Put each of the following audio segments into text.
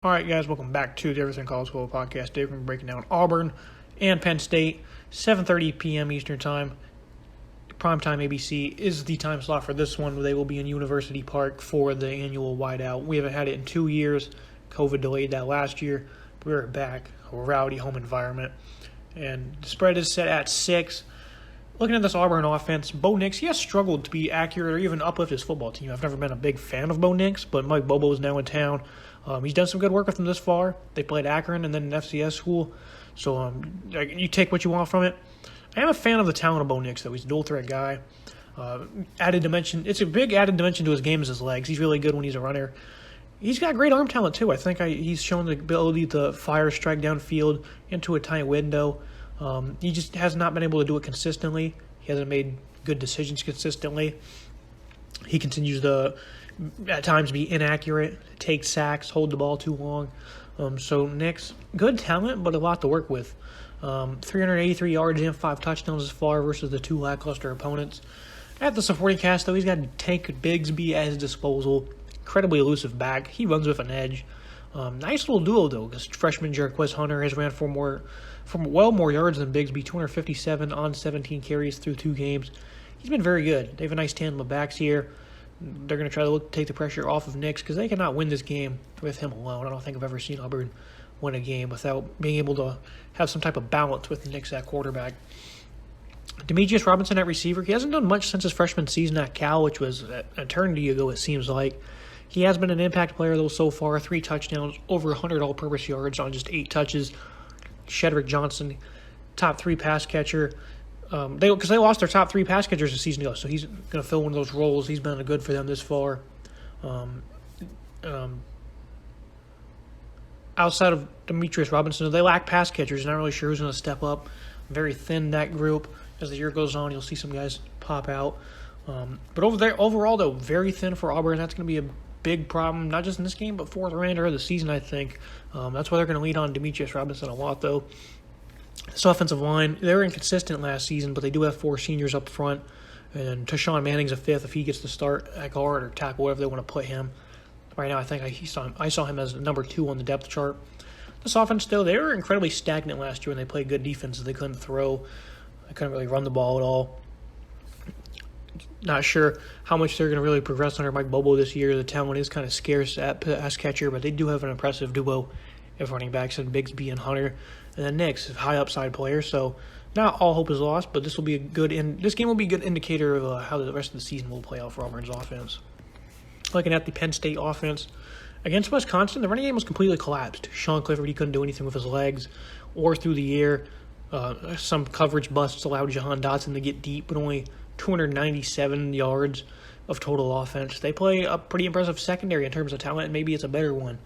All right, guys, welcome back to the Everything College Football Podcast. Today we're breaking down Auburn and Penn State, 7:30 p.m. Eastern Time. Primetime ABC is the time slot for this one. They will be in University Park for the annual whiteout. We haven't had it in 2 years. COVID delayed that last year. We're back, a rowdy home environment. And the spread is set at 6. Looking at this Auburn offense, Bo Nix, he has struggled to be accurate or even uplift his football team. I've never been a big fan of Bo Nix, but Mike Bobo is now in town. He's done some good work with them this far. They played Akron and then an FCS school. So you take what you want from it. I am a fan of the talent of Bo Nix, though. He's a dual-threat guy. Added dimension. It's a big added dimension to his game is his legs. He's really good when he's a runner. He's got great arm talent, too. I think he's shown the ability to fire a strike downfield into a tight window. He just has not been able to do it consistently. He hasn't made good decisions consistently. He continues to, at times, be inaccurate, take sacks, hold the ball too long. So Nix, good talent, but a lot to work with. 383 yards and 5 touchdowns as far versus the 2 lackluster opponents. At the supporting cast, though, he's got Tank Bigsby at his disposal. Incredibly elusive back. He runs with an edge. Nice little duo, though, because freshman Jarquez Hunter has ran for well more yards than Bigsby, 257 on 17 carries through 2 games. He's been very good. They have a nice tandem of backs here. They're going to try to take the pressure off of Nix because they cannot win this game with him alone. I don't think I've ever seen Auburn win a game without being able to have some type of balance with Nix at quarterback. Demetrius Robinson at receiver. He hasn't done much since his freshman season at Cal, which was an eternity ago, it seems like. He has been an impact player, though, so far. 3 touchdowns, over 100 all-purpose yards on just 8 touches. Shedrick Johnson, top 3 pass catcher. Because they lost their top 3 pass catchers a season ago, so he's going to fill one of those roles. He's been good for them this far. Outside of Demetrius Robinson, they lack pass catchers. Not really sure who's going to step up. Very thin, that group. As the year goes on, you'll see some guys pop out. But overall, though, very thin for Auburn. That's going to be a big problem, not just in this game, but for the remainder of the season, I think. That's why they're going to lean on Demetrius Robinson a lot, though. This offensive line, they were inconsistent last season, but they do have 4 seniors up front. And Tashawn Manning's a 5th if he gets to start at guard or tackle, whatever they want to put him. Right now, I think I saw him as number 2 on the depth chart. This offense, though, they were incredibly stagnant last year when they played good defense. They couldn't throw. They couldn't really run the ball at all. Not sure how much they're going to really progress under Mike Bobo this year. The talent is kind of scarce at pass catcher, but they do have an impressive duo of running backs in Bigsby and Hunter. And then Nix, high upside player. So not all hope is lost, but this game will be a good indicator of how the rest of the season will play out for Auburn's offense. Looking at the Penn State offense, against Wisconsin, the running game was completely collapsed. Sean Clifford, he couldn't do anything with his legs or through the air. Some coverage busts allowed Jahan Dotson to get deep, but only 297 yards of total offense. They play a pretty impressive secondary in terms of talent, and maybe it's a better one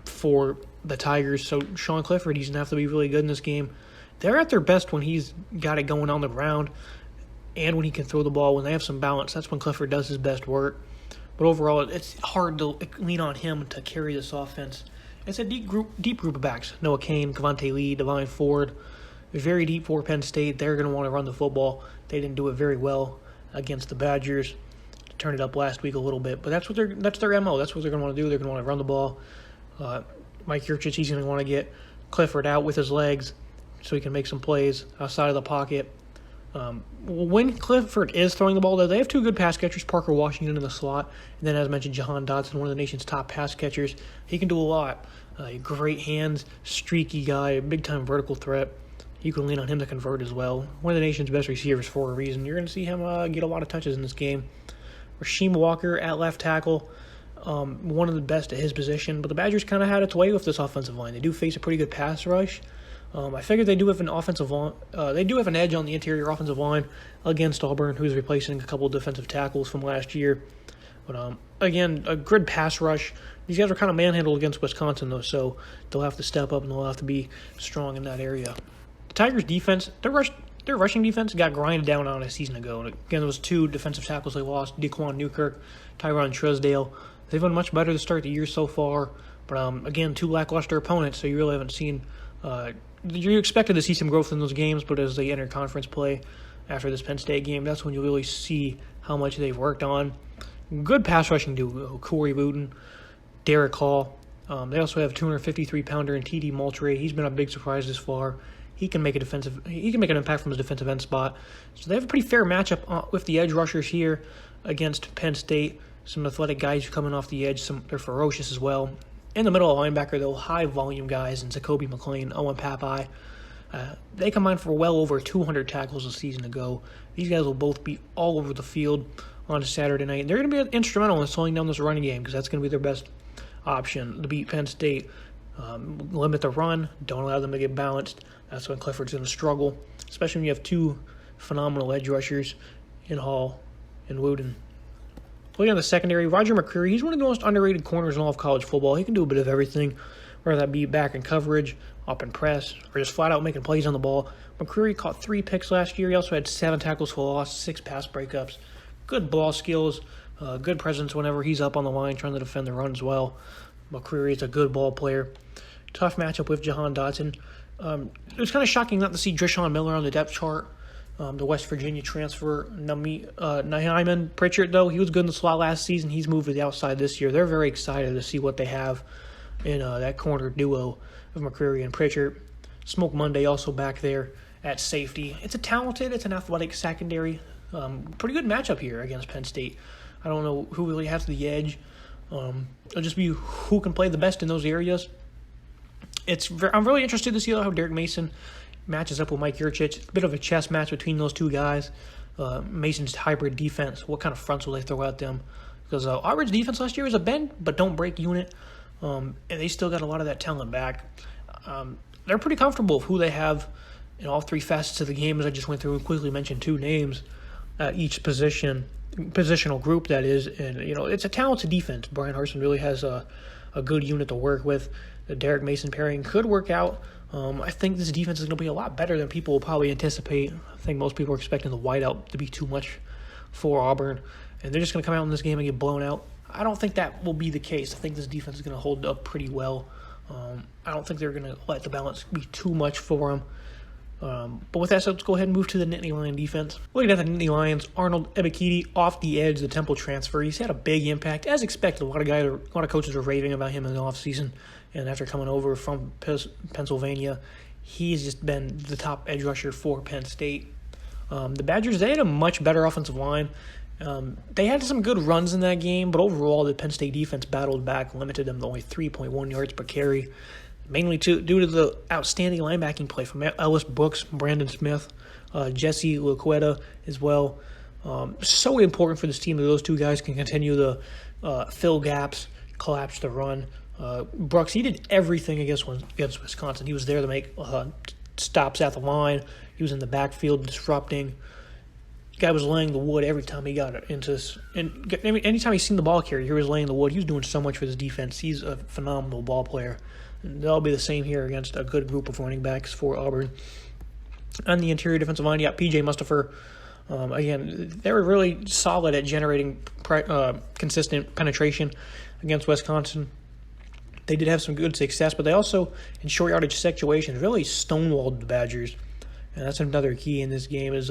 for the Tigers. So Sean Clifford, he's going to have to be really good in this game. They're at their best when he's got it going on the ground and when he can throw the ball. When they have some balance, that's when Clifford does his best work. But overall, it's hard to lean on him to carry this offense. It's a deep group of backs. Noah Cain, Cavante Lee, Devine Ford. Very deep for Penn State. They're going to want to run the football. They didn't do it very well against the Badgers. Turned it up last week a little bit, but that's their MO. That's what they're going to want to do. They're going to want to run the ball. Mike Yurcich, he's going to want to get Clifford out with his legs so he can make some plays outside of the pocket. When Clifford is throwing the ball, though, they have 2 good pass catchers, Parker Washington in the slot, and then, as mentioned, Jahan Dotson, one of the nation's top pass catchers. He can do a lot. Great hands, streaky guy, big-time vertical threat. You can lean on him to convert as well. One of the nation's best receivers for a reason. You're going to see him get a lot of touches in this game. Rasheem Walker at left tackle, one of the best at his position. But the Badgers kind of had its way with this offensive line. They do face a pretty good pass rush. I figured they do have an offensive line. They do have an edge on the interior offensive line against Auburn, who's replacing a couple of defensive tackles from last year. But again, a good pass rush. These guys are kind of manhandled against Wisconsin, though, so they'll have to step up and they'll have to be strong in that area. The Tigers' defense, their rushing defense got grinded down on a season ago. And again, there was 2 defensive tackles they lost, Daquan Newkirk, Tyron Tresdale. They've been much better to start the year so far. But again, 2 lackluster opponents, so you really haven't seen you expected to see some growth in those games, but as they enter conference play after this Penn State game, that's when you really see how much they've worked on. Good pass rushing duo, Corey Wooten, Derrick Hall. They also have 253-pounder and TD Moultrie. He's been a big surprise this far. He can make an impact from his defensive end spot. So they have a pretty fair matchup with the edge rushers here against Penn State. Some athletic guys coming off the edge. They're ferocious as well. In the middle of linebacker, though, high volume guys in Zakoby McClain, Owen Pappoe. They combined for well over 200 tackles a season ago. These guys will both be all over the field on Saturday night. They're going to be instrumental in slowing down this running game because that's going to be their best option to beat Penn State. Limit the run. Don't allow them to get balanced. That's when Clifford's going to struggle, especially when you have two phenomenal edge rushers in Hall and Wooten. Looking at the secondary, Roger McCreary, he's one of the most underrated corners in all of college football. He can do a bit of everything, whether that be back in coverage, up in press, or just flat out making plays on the ball. McCreary caught 3 picks last year. He also had 7 tackles for loss, 6 pass breakups. Good ball skills, good presence whenever he's up on the line trying to defend the run as well. McCreary is a good ball player. Tough matchup with Jahan Dotson. It was kind of shocking not to see Drishawn Miller on the depth chart. The West Virginia transfer, Nittany Pritchatt, though, he was good in the slot last season. He's moved to the outside this year. They're very excited to see what they have in that corner duo of McCreary and Pritchatt. Smoke Monday also back there at safety. It's an athletic secondary. Pretty good matchup here against Penn State. I don't know who really has the edge. It'll just be who can play the best in those areas. I'm really interested to see how Derrick Mason matches up with Mike Yurcich. It's a bit of a chess match between those two guys. Mason's hybrid defense, what kind of fronts will they throw at them? Because Auburn's defense last year was a bend but don't break unit, and they still got a lot of that talent back. They're pretty comfortable with who they have in all 3 facets of the game, as I just went through and quickly mentioned 2 names at each positional group, that is. And, it's a talented defense. Brian Harsin really has a good unit to work with. The Derrick Mason pairing could work out. I think this defense is going to be a lot better than people will probably anticipate. I think most people are expecting the whiteout to be too much for Auburn, and they're just going to come out in this game and get blown out. I don't think that will be the case. I think this defense is going to hold up pretty well. I don't think they're going to let the balance be too much for them. But with that said, let's go ahead and move to the Nittany Lion defense. Looking at the Nittany Lions, Arnold Ebicete off the edge, the Temple transfer. He's had a big impact, as expected. A lot of coaches are raving about him in the offseason. And after coming over from Pennsylvania, he's just been the top edge rusher for Penn State. The Badgers, they had a much better offensive line. They had some good runs in that game, but overall the Penn State defense battled back, limited them to only 3.1 yards per carry, mainly due to the outstanding linebacking play from Ellis Brooks, Brandon Smith, Jesse Luketa as well. So important for this team that those two guys can continue to fill gaps, collapse the run. Brooks, he did everything against Wisconsin. He was there to make stops at the line. He was in the backfield disrupting. Guy was laying the wood every time he got into this. And anytime he's seen the ball carrier, he was laying the wood. He was doing so much for this defense. He's a phenomenal ball player. And that'll be the same here against a good group of running backs for Auburn. On the interior defensive line, you got P.J. Mustipher. Again, they were really solid at generating consistent penetration against Wisconsin. They did have some good success, but they also, in short yardage situations, really stonewalled the Badgers. And that's another key in this game is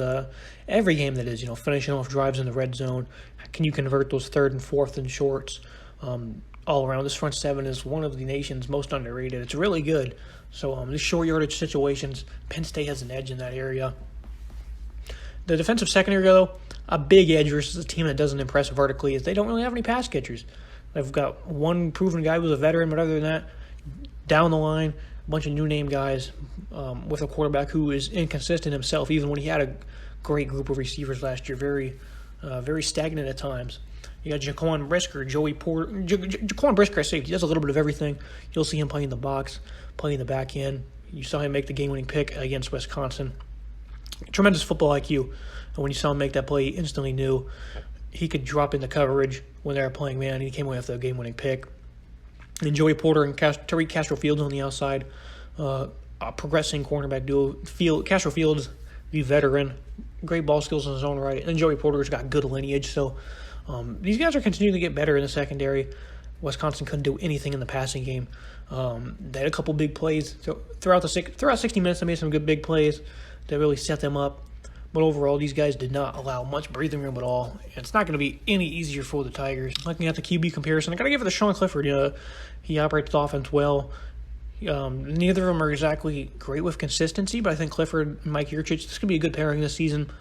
every game that is, finishing off drives in the red zone. Can you convert those 3rd and 4th and shorts all around? This front 7 is one of the nation's most underrated. It's really good. So these short yardage situations, Penn State has an edge in that area. The defensive secondary, though, a big edge versus a team that doesn't impress vertically is they don't really have any pass catchers. They've got one proven guy who's a veteran, but other than that, down the line, a bunch of new-name guys with a quarterback who is inconsistent himself, even when he had a great group of receivers last year, very stagnant at times. You got Jaquan Brisker, Joey Porter. Jaquan Brisker at safety. He does a little bit of everything. You'll see him play in the box, play in the back end. You saw him make the game-winning pick against Wisconsin. Tremendous football IQ. And when you saw him make that play, you instantly knew he could drop into coverage when they were playing man, and he came away with a game-winning pick. And Joey Porter and Tariq Castro-Fields on the outside, a progressing cornerback duo. Castro Fields, the veteran, great ball skills in his own right, and Joey Porter's got good lineage. So these guys are continuing to get better in the secondary. Wisconsin couldn't do anything in the passing game. They had a couple big plays throughout 60 minutes. They made some good big plays that really set them up. But overall, these guys did not allow much breathing room at all. It's not going to be any easier for the Tigers. Looking at the QB comparison, I got to give it to Sean Clifford. He operates the offense well. Neither of them are exactly great with consistency, but I think Clifford and Mike Yurcich, this could be a good pairing this season.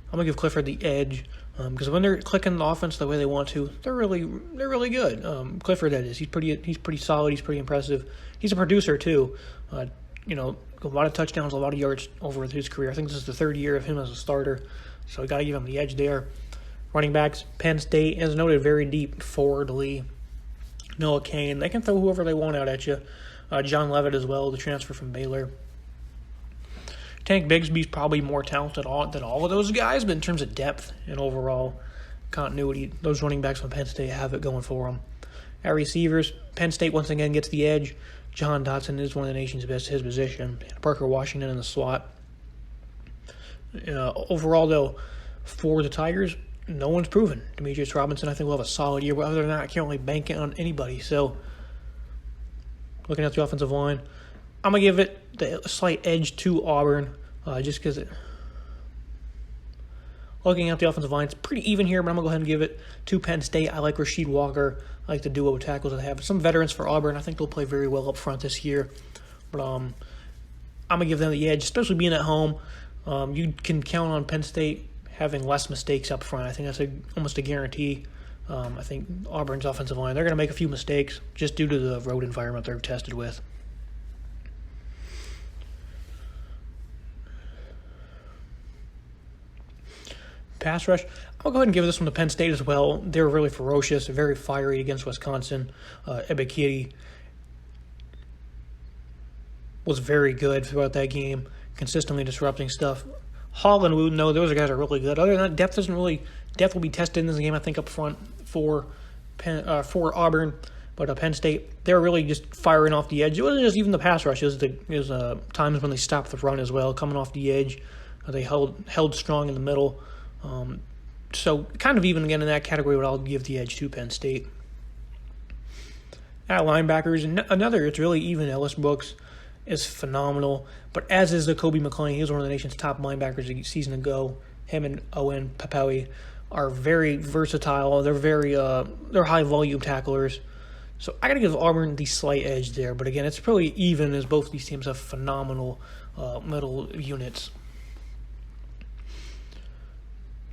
I'm going to give Clifford the edge because when they're clicking the offense the way they want to, they're really good. Clifford, that is. He's pretty solid. He's pretty impressive. He's a producer, too. A lot of touchdowns, a lot of yards over his career. I think this is the third year of him as a starter, so you got to give him the edge there. Running backs, Penn State, as noted, very deep. Ford, Lee, Noah Cain. They can throw whoever they want out at you. John Lovett as well, the transfer from Baylor. Tank Bigsby's probably more talented than all of those guys, but in terms of depth and overall continuity, those running backs from Penn State have it going for them. At receivers, Penn State once again gets the edge. Jahan Dotson is one of the nation's best at his position. Parker Washington in the slot. Overall, though, for the Tigers, no one's proven. Demetrius Robinson, I think, will have a solid year. But other than that, I can't really bank it on anybody. So, looking at the offensive line, I'm going to give it the slight edge to Auburn just because looking at the offensive line, it's pretty even here, but I'm going to go ahead and give it to Penn State. I like Rasheem Walker. I like the duo tackles that they have. Some veterans for Auburn. I think they'll play very well up front this year. But I'm going to give them the edge, especially being at home. You can count on Penn State having less mistakes up front. I think that's almost a guarantee. I think Auburn's offensive line, they're going to make a few mistakes just due to the road environment they're tested with. Pass rush, I'll go ahead and give this one to Penn State as well. They're really ferocious, very fiery against Wisconsin. Ebicete was very good throughout that game, consistently disrupting stuff. Hall and Wooten, though, those guys are really good. Other than that, depth will be tested in this game, I think, up front for Auburn. But Penn State, they're really just firing off the edge. It wasn't just even the pass rush. It was times when they stopped the run as well, coming off the edge. They held strong in the middle. So kind of even again in that category, but I'll give the edge to Penn State. At linebackers, it's really even. Ellis Brooks is phenomenal, but as is Zakoby McClain. He was one of the nation's top linebackers a season ago. Him and Owen Pappoe are very versatile. They're high volume tacklers. So I got to give Auburn the slight edge there. But again, it's pretty even as both these teams have phenomenal middle units.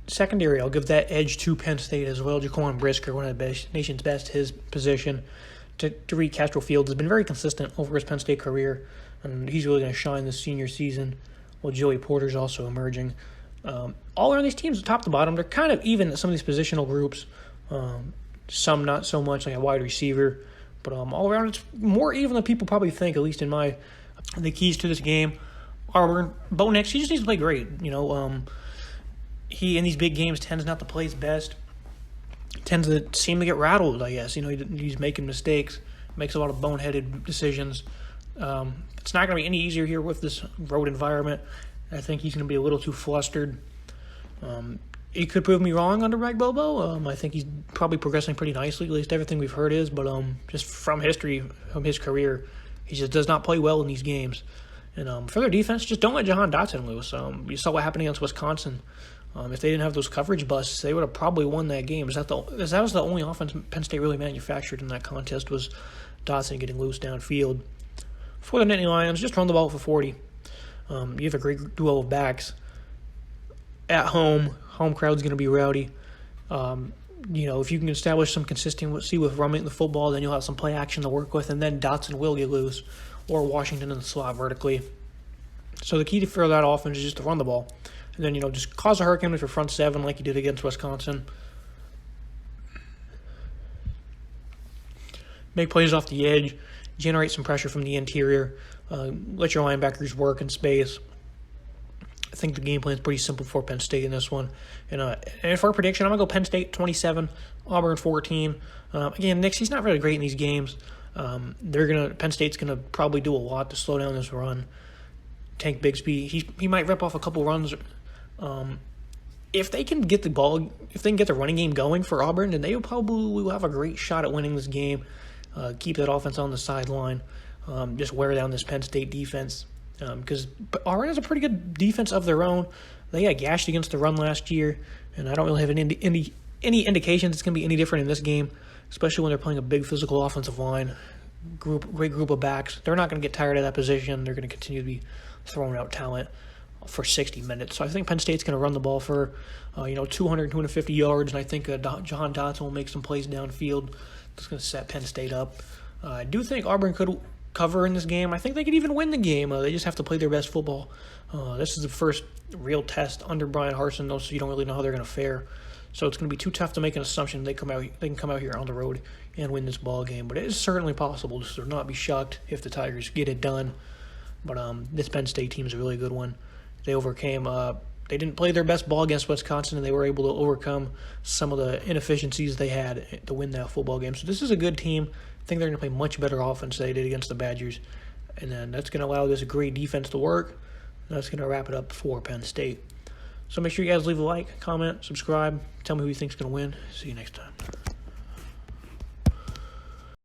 Secondary, I'll give that edge to Penn State as well. Jaquan Brisker, one of the nation's best at his position. Tariq Castro-Fields has been very consistent over his Penn State career, and he's really going to shine this senior season, while Joey Porter's also emerging. All around these teams, top to bottom, they're kind of even at some of these positional groups. Some not so much, like a wide receiver. But all around, it's more even than people probably think, at least in the keys to this game. Auburn, Bo Nix, he just needs to play great. He, in these big games, tends not to play his best. Tends to seem to get rattled, I guess. He's making mistakes, makes a lot of boneheaded decisions. It's not going to be any easier here with this road environment. I think he's going to be a little too flustered. He could prove me wrong under Mike Bobo. I think he's probably progressing pretty nicely, at least everything we've heard is. But just from history, from his career, he just does not play well in these games. And for their defense, just don't let Jahan Dotson loose. You saw what happened against Wisconsin. If they didn't have those coverage busts, they would have probably won that game. That was the only offense Penn State really manufactured in that contest, was Dotson getting loose downfield. For the Nittany Lions, just run the ball for 40. You have a great duo of backs. At home crowd's going to be rowdy. If you can establish some consistency with running the football, then you'll have some play action to work with, and then Dotson will get loose, or Washington in the slot vertically. So the key for that offense is just to run the ball. And then, just cause a hurricane with your front seven like you did against Wisconsin. Make plays off the edge. Generate some pressure from the interior. Let your linebackers work in space. I think the game plan is pretty simple for Penn State in this one. And for a prediction, I'm going to go Penn State 27, Auburn 14. Again, Nix, he's not really great in these games. Penn State's going to probably do a lot to slow down this run. Tank Bigsby, he might rip off a couple runs. If they can get the running game going for Auburn, then they will probably have a great shot at winning this game. Keep that offense on the sideline. Just wear down this Penn State defense. Because Auburn has a pretty good defense of their own. They got gashed against the run last year, and I don't really have any indications it's going to be any different in this game, especially when they're playing a big physical offensive line, great group of backs. They're not going to get tired of that position. They're going to continue to be throwing out talent for 60 minutes. So I think Penn State's going to run the ball for 200, 250 yards, and I think Jahan Dotson will make some plays downfield. That's going to set Penn State up. I do think Auburn could cover in this game. I think they could even win the game. They just have to play their best football. This is the first real test under Brian Harsin, though, so you don't really know how they're going to fare. So it's going to be too tough to make an assumption they can come out here on the road and win this ball game. But it is certainly possible, so not be shocked if the Tigers get it done. But this Penn State team is a really good one. They overcame. They didn't play their best ball against Wisconsin, and they were able to overcome some of the inefficiencies they had to win that football game. So this is a good team. I think they're going to play much better offense than they did against the Badgers. And then that's going to allow this great defense to work. That's going to wrap it up for Penn State. So make sure you guys leave a like, comment, subscribe. Tell me who you think is going to win. See you next time.